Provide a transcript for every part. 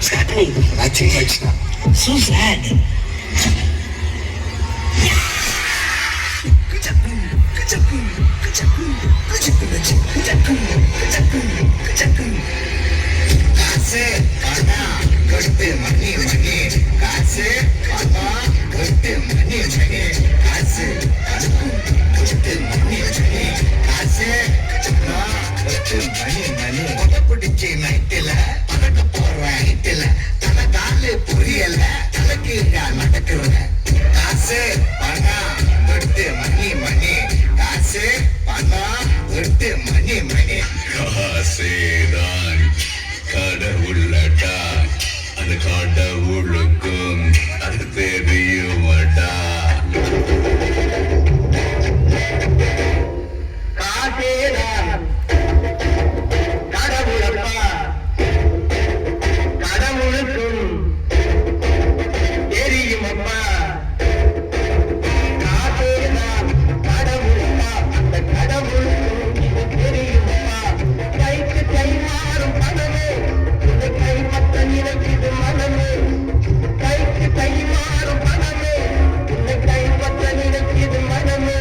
What's happening? Nothing much. So sad. காசு பணம் கொட்டு மணி மணி காசு பணம் கொட்டு மணி மணி காசு பணம் கொட்டு மணி மணி காசு பணம் கொட்டு மணி மணி கொடை பிடிச்சி நைட்டில பறக்க போற ஹைட்டில தலை காலு புரியல தலைக்கு நடக்குறேன் காசு பணம் கொட்டு மணி மணி காசு பணம் கொட்டு மணி மணி காசேதான் கடவுளடா அந்த கடவுளுக்கும் அது தெரியுமடா காசேதான் கடவுளப்பா கடவுளுக்கும் தெரியுமப்பா காசேதான் கடவுளப்பா அந்த கடவுளுக்கும் இது தெரியுமப்பா கைக்கு கை மாறும் பணமே உன்னை கைப்பற்ற நினைக்குது மனமே கைக்கு கை மாறும் பணமே உன்னை கைப்பற்ற நினைக்குது மனமே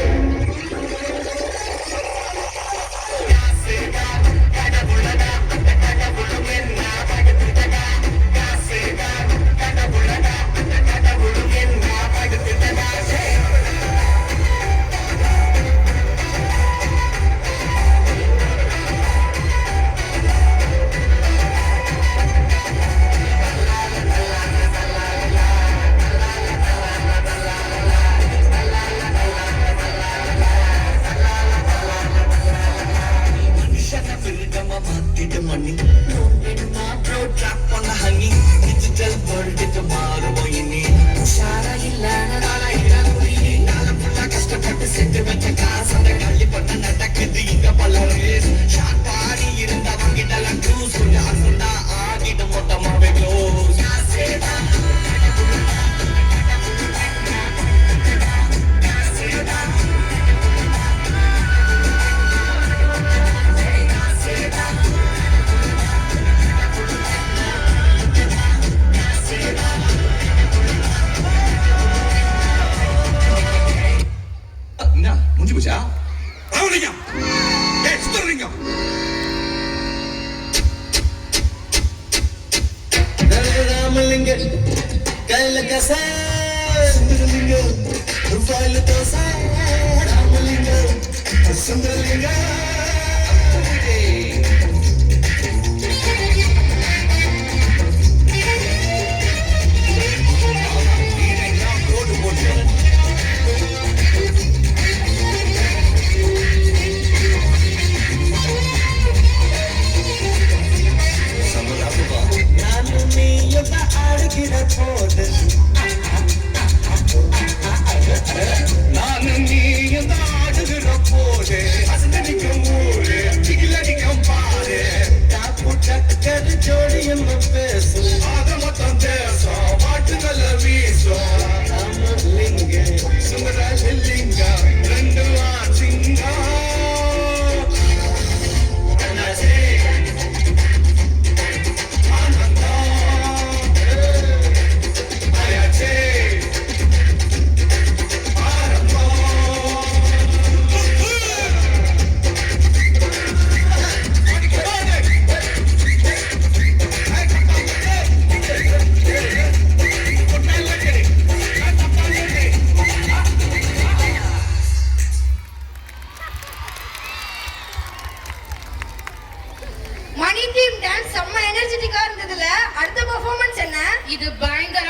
முடிஞ்சு போச்சா ராமலிங்கம் சுந்தரலிங்கம் ராமலிங்க கையில கச சுந்தரலிங்க ரூபாயில தோசை ராமலிங்க சுந்தரலிங்க நானும் நீயும் ஆடுகிற போது அசந்தடிக்கும் ஊரு சிகிலடிக்கும் பாரு டாப்பு டக்கரு ஜோடி என்ன பேசும் ஆக மொத்தம் தேசம் பாட்டுகள வீசும் ராமலிங்க சுந்தரலிங்க ரெண்டு ஆச்சிங்க மணி டீம் டான்ஸ் செம்ம எனர்ஜெட்டிக்கா இருந்ததுல அடுத்த பெர்ஃபார்மன்ஸ் என்ன? இது பயங்கர